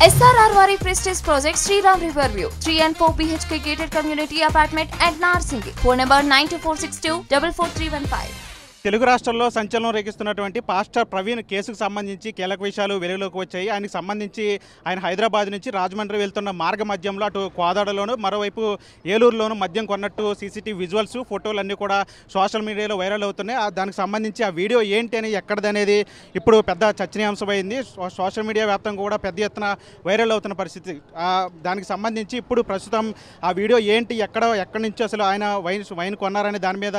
SRR Vari Prestige Project Sriram Riverview 3 and 4 BHK gated community apartment at Narsingi. Phone number 92462 44315. Telugu రాష్ట్రాల్లో సంచలనం రేగిస్తున్నటువంటి pastor Praveen కేసుకు సంబంధించి కీలక విషయాలు వెలుగులోకి వచ్చాయి. ఆయనకు సంబంధించి ఆయన హైదరాబాద్ నుంచి రాజమండ్రి వెళ్తున్న మార్గ మధ్యంలో అటు కోదాడలోను మరోవైపు ఏలూరులోను మద్యం కొన్నట్టు సీసీటీవీ విజువల్స్ ఫోటోలన్నీ కూడా సోషల్ మీడియాలో వైరల్ అవుతున్నాయి. దానికి సంబంధించి ఆ వీడియో ఏంటి అని ఎక్కడదనేది ఇప్పుడు పెద్ద చర్చనీయాంశమైంది. సోషల్ మీడియా వ్యాప్తంగా కూడా పెద్ద ఎత్తున వైరల్ అవుతున్న పరిస్థితి. దానికి సంబంధించి ఇప్పుడు ప్రస్తుతం ఆ వీడియో ఏంటి, ఎక్కడి నుంచి అసలు ఆయన వైన్ కొన్నారని దాని మీద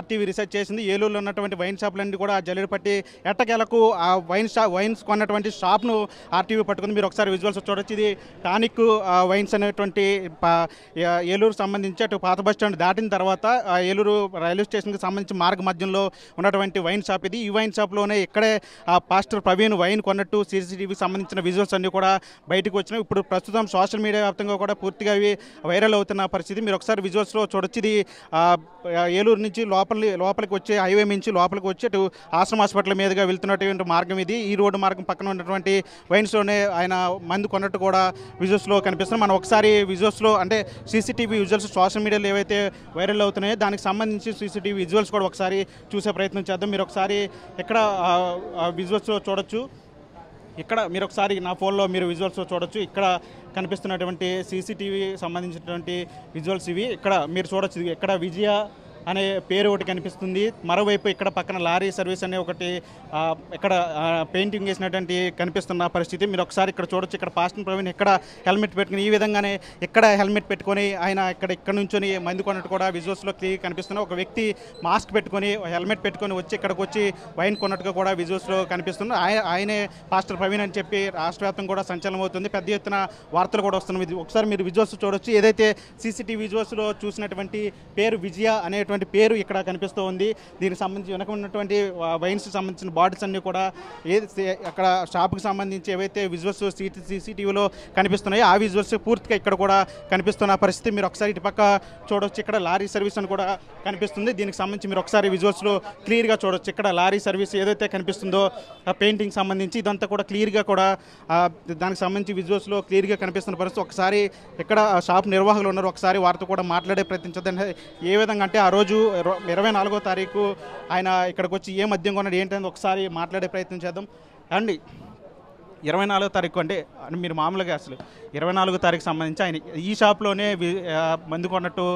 ఆర్టీవీ రీసెర్చ్ చేసింది. ఏలూరులో ఉన్నటువంటి వైన్ షాపులన్నీ కూడా జల్లెడ పట్టి ఎట్టకేలకు ఆ వైన్స్ కొన్నటువంటి షాప్ను ఆర్టీవీ పట్టుకుంది. మీరు ఒకసారి విజువల్స్ చూడొచ్చు. ఇది టానిక్ వైన్స్ అనేటువంటి ఏలూరు సంబంధించి అటు పాత బస్ స్టాండ్ దాటిన తర్వాత ఏలూరు రైల్వే స్టేషన్కి సంబంధించి మార్గ మధ్యంలో ఉన్నటువంటి వైన్ షాప్ ఇది. ఈ వైన్ షాప్లోనే ఇక్కడే పాస్టర్ ప్రవీణ్ వైన్ కొన్నట్టు సీసీటీవీకి సంబంధించిన విజువల్స్ అన్నీ కూడా బయటకు వచ్చినాయి. ఇప్పుడు ప్రస్తుతం సోషల్ మీడియా వ్యాప్తంగా కూడా పూర్తిగా అవి వైరల్ అవుతున్న పరిస్థితి. మీరు ఒకసారి విజువల్స్లో చూడొచ్చు. ఇది ఏలూరు నుంచి లోపలికి వచ్చే హైవే నుంచి లోపలికి వచ్చి అటు ఆశ్రమ హాస్పిటల్ మీదుగా వెళ్తున్నటువంటి మార్గం ఇది. ఈ రోడ్డు మార్గం పక్కన ఉన్నటువంటి వైన్స్లోనే ఆయన మందు కొన్నట్టు కూడా విజువల్స్లో కనిపిస్తుంది. మనం ఒకసారి విజువల్స్లో అంటే సీసీటీవీ విజువల్స్ సోషల్ మీడియాలో ఏవైతే వైరల్ అవుతున్నాయో దానికి సంబంధించి సీసీటీవీ విజువల్స్ కూడా ఒకసారి చూసే ప్రయత్నం చేద్దాం. మీరు ఒకసారి ఇక్కడ విజువల్స్లో చూడొచ్చు. ఇక్కడ మీరు ఒకసారి నా ఫోన్లో మీరు విజువల్స్ చూడొచ్చు. ఇక్కడ కనిపిస్తున్నటువంటి సీసీటీవీ సంబంధించినటువంటి విజువల్స్ ఇవి. ఇక్కడ మీరు చూడొచ్చు. ఇక్కడ విజయ అనే పేరు ఒకటి కనిపిస్తుంది. మరోవైపు ఇక్కడ పక్కన లారీ సర్వీస్ అనే ఒకటి ఇక్కడ పెయింటింగ్ వేసినటువంటి కనిపిస్తున్న పరిస్థితి. మీరు ఒకసారి ఇక్కడ చూడొచ్చు. ఇక్కడ పాస్టర్ ప్రవీణ్ ఇక్కడ హెల్మెట్ పెట్టుకుని ఈ విధంగానే ఇక్కడ హెల్మెట్ పెట్టుకొని ఆయన ఇక్కడ నుంచొని మందు కొన్నట్టు కూడా విజువల్స్లో క్లియర్ కనిపిస్తుంది. ఒక వ్యక్తి మాస్క్ పెట్టుకొని హెల్మెట్ పెట్టుకొని వచ్చి ఇక్కడికి వచ్చి వైన్ కొన్నట్టుగా కూడా విజువల్స్లో కనిపిస్తుంది. ఆయనే పాస్టర్ ప్రవీణ్ అని చెప్పి రాష్ట్ర వ్యాప్తంగా కూడా సంచలనం అవుతుంది. పెద్ద ఎత్తున వార్తలు కూడా వస్తున్నాయి. ఒకసారి మీరు విజువల్స్ చూడొచ్చు. ఏదైతే సీసీటీవీ విజువల్స్లో చూసినటువంటి పేరు విజయ అనేటువంటి పేరు ఇక్కడ కనిపిస్తూ ఉంది. దీనికి సంబంధించి వెనక ఉన్నటువంటి వైన్స్ సంబంధించిన బాటిల్స్ అన్నీ కూడా అక్కడ షాప్కి సంబంధించి ఏవైతే విజువల్స్ సీసీటీవీలో కనిపిస్తున్నాయో ఆ విజువల్స్ పూర్తిగా ఇక్కడ కూడా కనిపిస్తున్న పరిస్థితి. మీరు ఒకసారి ఇటుపక్క చూడవచ్చు. ఇక్కడ లారీ సర్వీస్ అని కూడా కనిపిస్తుంది. దీనికి సంబంధించి మీరు ఒకసారి విజువల్స్లో క్లియర్గా చూడవచ్చు. ఇక్కడ లారీ సర్వీస్ ఏదైతే కనిపిస్తుందో ఆ పెయింటింగ్ సంబంధించి ఇదంతా కూడా క్లియర్గా కూడా దానికి సంబంధించి విజువల్స్లో క్లియర్గా కనిపిస్తున్న పరిస్థితి. ఒకసారి ఇక్కడ షాప్ నిర్వాహకులు ఉన్నారు. ఒకసారి వారితో కూడా మాట్లాడే ప్రయత్నించద్దు. ఏ విధంగా అంటే ఆ రోజు 24వ తారీఖు ఆయన ఇక్కడికి వచ్చి ఏ మద్యం కొన్నాడు ఏంటనేది ఒకసారి మాట్లాడే ప్రయత్నం చేద్దాం. అండి 24వ తారీఖు అంటే మీరు మామూలుగా అసలు 24వ తారీఖు సంబంధించి ఆయన ఈ షాప్లోనే మందు కొన్నట్టు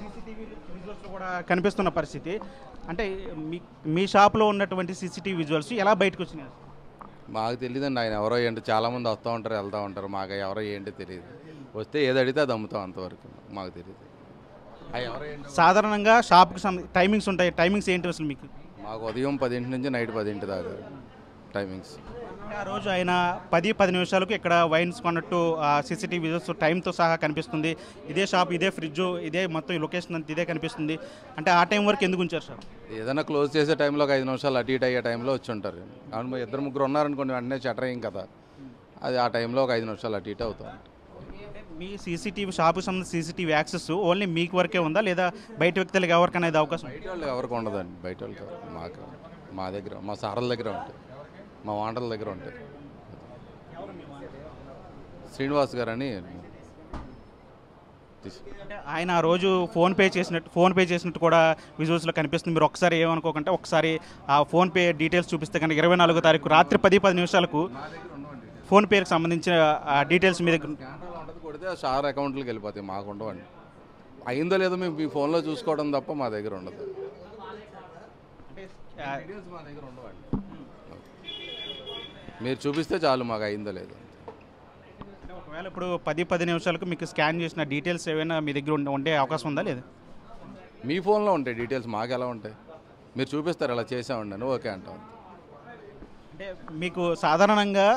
సీసీటీవీ విజువల్స్ కూడా కనిపిస్తున్న పరిస్థితి. అంటే మీ షాప్లో ఉన్నటువంటి సీసీటీవీ విజువల్స్ ఎలా బయటకు వచ్చినాయి? మాకు తెలియదండి. ఆయన ఎవరో ఏంటో చాలామంది వస్తూ ఉంటారు వెళ్తూ ఉంటారు. మాకు ఎవరో ఏంటో తెలియదు. వస్తే ఏది అడిగితే అది అమ్ముతాం, అంతవరకు మాకు తెలియదు. సాధారణంగా షాప్కి టైమింగ్స్ ఉంటాయి. టైమింగ్స్ ఏంటి అసలు మీకు? మాకు ఉదయం 10 నుంచి నైట్ 10 దాకా టైమింగ్స్. ఆ రోజు ఆయన 10 నిమిషాలకు ఇక్కడ వైన్స్ కొన్నట్టు సీసీటీవీ విజువల్స్ టైంతో సహా కనిపిస్తుంది. ఇదే షాప్, ఇదే ఫ్రిడ్జ్, ఇదే మొత్తం లొకేషన్ అంతా ఇదే కనిపిస్తుంది. అంటే ఆ టైం వరకు ఎందుకు ఉంచారు సార్? ఏదైనా క్లోజ్ చేసే టైంలో ఒక 5 నిమిషాలు అటు ఇటు అయ్యే టైంలో వచ్చి ఉంటారు. అవును, 2-3 ఉన్నారనుకోండి వెంటనే షట్టరింగ్ కదా, అది ఆ టైంలో ఒక 5 నిమిషాలు అటు ఇటు అవుతుంది. మీ సీసీటీవీ షాప్కి సంబంధించిన సీసీటీవీ యాక్సెస్ ఓన్లీ మీకు వరకే ఉందా లేదా బయట వ్యక్తులకు ఎవరికైనా అవకాశం? బయట వాళ్ళకి ఎవరికి ఉండదండి. బయట వాళ్ళకి మాకు మా దగ్గర మా సార్ల దగ్గర ఉంటాయి, మా వాంటల దగ్గర ఉంటాయి. శ్రీనివాస్ గారు అని ఆయన ఆ రోజు ఫోన్ పే చేసినట్టు కూడా విజువల్స్లో కనిపిస్తుంది. మీరు ఒకసారి ఏమనుకోకంటే ఒకసారి ఆ ఫోన్పే డీటెయిల్స్ చూపిస్తే కనుక 24వ తారీఖు రాత్రి 10 నిమిషాలకు ఫోన్పేకి సంబంధించిన డీటెయిల్స్ మీ దగ్గర కొడితే షార్ అకౌంట్లోకి వెళ్ళిపోతాయి. మాకు ఉండవండి. అయిందో లేదో మేము మీ ఫోన్లో చూసుకోవడం తప్ప మా దగ్గర ఉండదు. మా దగ్గర ఉండవండి. మీరు చూపిస్తే చాలు మాకు అయిందో లేదో. ఒకవేళ ఇప్పుడు 10 నిమిషాలకు మీకు స్కాన్ చేసిన డీటెయిల్స్ ఏమైనా మీ దగ్గర ఉండే అవకాశం ఉందా లేదా? మీ ఫోన్లో ఉంటాయి డీటెయిల్స్, మాకు ఎలా ఉంటాయి? మీరు చూపిస్తారు ఎలా చేసామండి అని ఓకే అంటాం. అంటే మీకు సాధారణంగా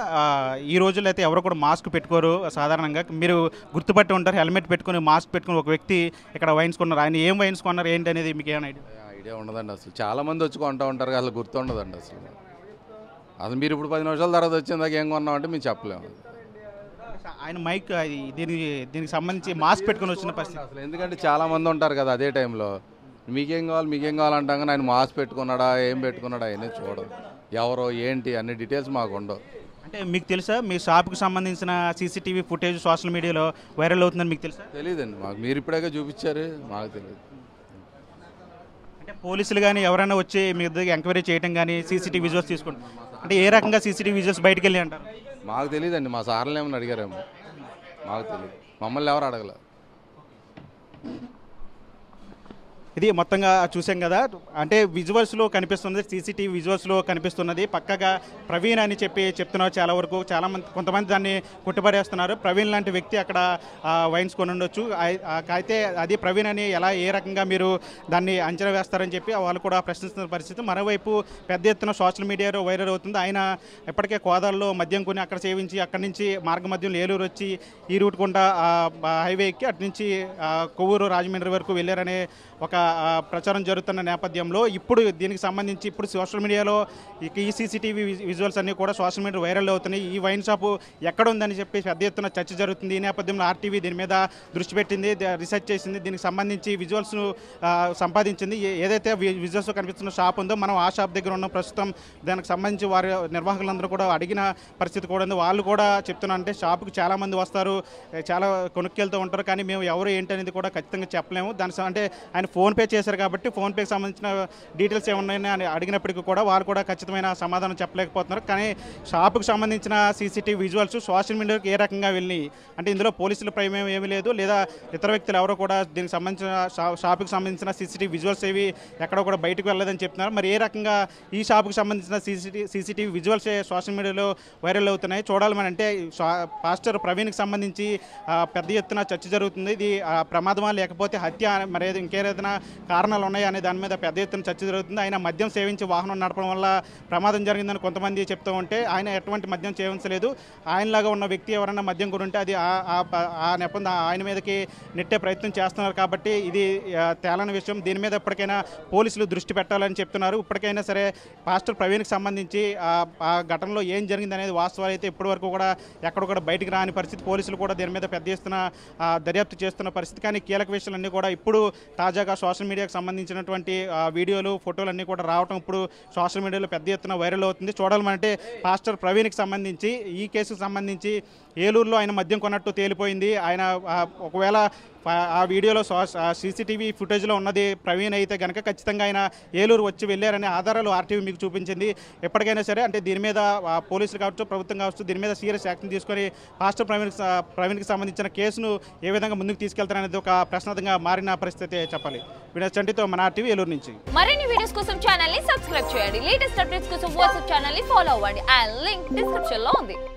ఈ రోజుల్లో అయితే ఎవరు కూడా మాస్క్ పెట్టుకోరు. సాధారణంగా మీరు గుర్తుపట్టి ఉంటారు. హెల్మెట్ పెట్టుకుని మాస్క్ పెట్టుకుని ఒక వ్యక్తి ఇక్కడ వైన్స్ కొన్నారు. ఆయన ఏం వైన్స్ కొన్నారు ఏంటి అనేది మీకు ఏమైనా ఐడియా ఉండదండి. అసలు చాలామంది వచ్చి కొంటూ ఉంటారు, అసలు గుర్తుండదండి. అసలు మీరు ఇప్పుడు 10 నిమిషాల తర్వాత వచ్చిందాక ఏం కొన్నామంటే మేము చెప్పలేము. ఆయన మైక్ దీనికి సంబంధించి మాస్క్ పెట్టుకుని వచ్చిన పరిస్థితి అసలు. ఎందుకంటే చాలామంది ఉంటారు కదా అదే టైంలో. మీకేం కావాలంటాం కానీ ఆయన మాస్క్ పెట్టుకున్నాడా ఏం పెట్టుకున్నాడా అవన్నీ చూడదు. ఎవరో ఏంటి అన్ని డీటెయిల్స్ మాకు ఉండవు. అంటే మీకు తెలుసా మీ షాప్కి సంబంధించిన సీసీటీవీ ఫుటేజ్ సోషల్ మీడియాలో వైరల్ అవుతుందని మీకు తెలుసా? తెలియదండి మాకు, మీరు ఇప్పుడే చూపించారు, మాకు తెలియదు. అంటే పోలీసులు కానీ ఎవరైనా వచ్చి మీ దగ్గర ఎంక్వైరీ చేయడం కానీ సీసీటీవీ విజువల్స్ తీసుకుంటారు అంటే ఏ రకంగా సీసీటీవీ విజువల్స్ బయటకు వెళ్ళి అంటారు? మాకు తెలియదండి, మా సార్లు ఏమన్నా అడిగారేమో, మాకు తెలియదు, మమ్మల్ని ఎవరు అడగలేదు. ఇది మొత్తంగా చూసాం కదా, అంటే విజువల్స్లో కనిపిస్తున్నది, సీసీటీవీ విజువల్స్లో కనిపిస్తున్నది పక్కగా ప్రవీణ్ అని చెప్తున్నారు. చాలా వరకు చాలామంది కొంతమంది దాన్ని కొట్టుబడేస్తున్నారు. ప్రవీణ్ లాంటి వ్యక్తి అక్కడ వైన్స్ కొని ఉండొచ్చు, అయితే అది ప్రవీణ్ అని ఏ రకంగా మీరు దాన్ని అంచనా వేస్తారని చెప్పి వాళ్ళు కూడా ప్రశ్నిస్తున్న పరిస్థితి. మరోవైపు పెద్ద ఎత్తున సోషల్ మీడియాలో వైరల్ అవుతుంది. ఆయన ఇప్పటికే కోదాడలో మద్యం కొని అక్కడ సేవించి అక్కడి నుంచి మార్గ మధ్యంలో ఏలూరు వచ్చి ఈ రూట్ గుండా హైవే ఎక్కి అటు నుంచి కొవ్వూరు రాజమండ్రి వరకు వెళ్ళారనే ఒక ప్రచారం జరుగుతున్న నేపథ్యంలో ఇప్పుడు దీనికి సంబంధించి ఇప్పుడు సోషల్ మీడియాలో ఈ సీసీటీవీ విజువల్స్ అన్నీ కూడా సోషల్ మీడియా వైరల్ అవుతున్నాయి. ఈ వైన్ షాపు ఎక్కడ ఉందని చెప్పి పెద్ద ఎత్తున చర్చ జరుగుతుంది. ఈ నేపథ్యంలో ఆర్టీవీ దీని మీద దృష్టి పెట్టింది, రీసెర్చ్ చేసింది, దీనికి సంబంధించి విజువల్స్ను సంపాదించింది. ఏదైతే విజువల్స్ కనిపిస్తున్న షాప్ ఉందో మనం ఆ షాప్ దగ్గర ఉన్న ప్రస్తుతం దానికి సంబంధించి వారి నిర్వాహకులందరూ కూడా అడిగిన పరిస్థితి కూడా ఉంది. వాళ్ళు కూడా చెప్తున్నారు అంటే షాపుకి చాలామంది వస్తారు, చాలా కొనుక్కెళ్తూ ఉంటారు, కానీ మేము ఎవరు ఏంటనేది కూడా ఖచ్చితంగా చెప్పలేము. దాని అంటే ఆయన ఫోన్పే చేశారు కాబట్టి ఫోన్పేకి సంబంధించిన డీటెయిల్స్ ఏమున్నాయని అని అడిగినప్పటికీ కూడా వారు కూడా ఖచ్చితమైన సమాధానం చెప్పలేకపోతున్నారు. కానీ షాపుకు సంబంధించిన సీసీటీవీ విజువల్స్ సోషల్ మీడియాకి ఏ రకంగా వెళ్ళినాయి అంటే ఇందులో పోలీసుల ప్రమేయం ఏమీ లేదు, లేదా ఇతర వ్యక్తులు ఎవరో కూడా దీనికి సంబంధించిన షాపుకి సంబంధించిన సీసీటీవీ విజువల్స్ ఏవి ఎక్కడ కూడా బయటకు వెళ్ళదని చెప్తున్నారు. మరి ఏ రకంగా ఈ షాపుకి సంబంధించిన సీసీటీవీ విజువల్స్ సోషల్ మీడియాలో వైరల్ అవుతున్నాయి చూడాలి. మన అంటే పాస్టర్ ప్రవీణ్కి సంబంధించి పెద్ద ఎత్తున చర్చ జరుగుతుంది. ఇది ప్రమాదమా లేకపోతే హత్య మరి ఇంకేదైనా కారణాలు ఉన్నాయా అనే దాని మీద పెద్ద ఎత్తున చర్చ జరుగుతుంది. ఆయన మద్యం సేవించి వాహనం నడపడం వల్ల ప్రమాదం జరిగిందని కొంతమంది చెప్తూ ఉంటే ఆయన ఎటువంటి మద్యం సేవించలేదు. ఆయనలాగా ఉన్న వ్యక్తి ఎవరైనా మద్యం గురుంటే అది ఆ నెపంది ఆయన మీదకి నెట్టే ప్రయత్నం చేస్తున్నారు. కాబట్టి ఇది తేలని విషయం. దీని మీద ఇప్పటికైనా పోలీసులు దృష్టి పెట్టాలని చెప్తున్నారు. ఇప్పటికైనా సరే పాస్టర్ ప్రవీణ్కి సంబంధించి ఆ ఘటనలో ఏం జరిగింది అనేది వాస్తవాలు అయితే ఇప్పటి వరకు కూడా ఎక్కడ కూడా బయటికి రాని పరిస్థితి. పోలీసులు కూడా దీని మీద పెద్ద ఎత్తున దర్యాప్తు చేస్తున్న పరిస్థితి. కానీ కీలక విషయాలన్నీ కూడా ఇప్పుడు తాజాగా సోషల్ మీడియాకు సంబంధించినటువంటి వీడియోలు ఫోటోలు అన్నీ కూడా రావడం ఇప్పుడు సోషల్ మీడియాలో పెద్ద ఎత్తున వైరల్ అవుతుంది. చూడాలంటే పాస్టర్ ప్రవీణ్కి సంబంధించి ఈ కేసుకు సంబంధించి ఏలూరులో ఆయన మద్యం కొన్నట్టు తేలిపోయింది. ఆయన ఒకవేళ ఆ వీడియోలో సీసీటీవీ ఫుటేజ్లో ఉన్నది ప్రవీణ్ అయితే కనుక ఖచ్చితంగా ఆయన ఏలూరు వచ్చి వెళ్ళారనే ఆధారాలు ఆర్టీవీ మీకు చూపించింది. ఎప్పటికైనా సరే అంటే దీని మీద పోలీసులు కావచ్చు, ప్రభుత్వం కావచ్చు, దీని మీద సీరియస్ యాక్షన్ తీసుకొని పాస్టర్ ప్రవీణ్కి సంబంధించిన కేసును ఏ విధంగా ముందుకు తీసుకెళ్తారనేది ఒక ప్రశ్నార్థంగా మారిన పరిస్థితి చెప్పాలి. చంటితో మన ఆర్టీవీ ఏలూరు నుంచి. మరిన్ని వీడియోస్ కోసం ఛానల్ ని సబ్స్క్రైబ్ చేయండి. లేటెస్ట్ అప్డేట్స్ కోసం వాట్సాప్ ఛానల్ ని ఫాలో అవ్వండి. ఆ లింక్ డిస్క్రిప్షన్ లో ఉంది.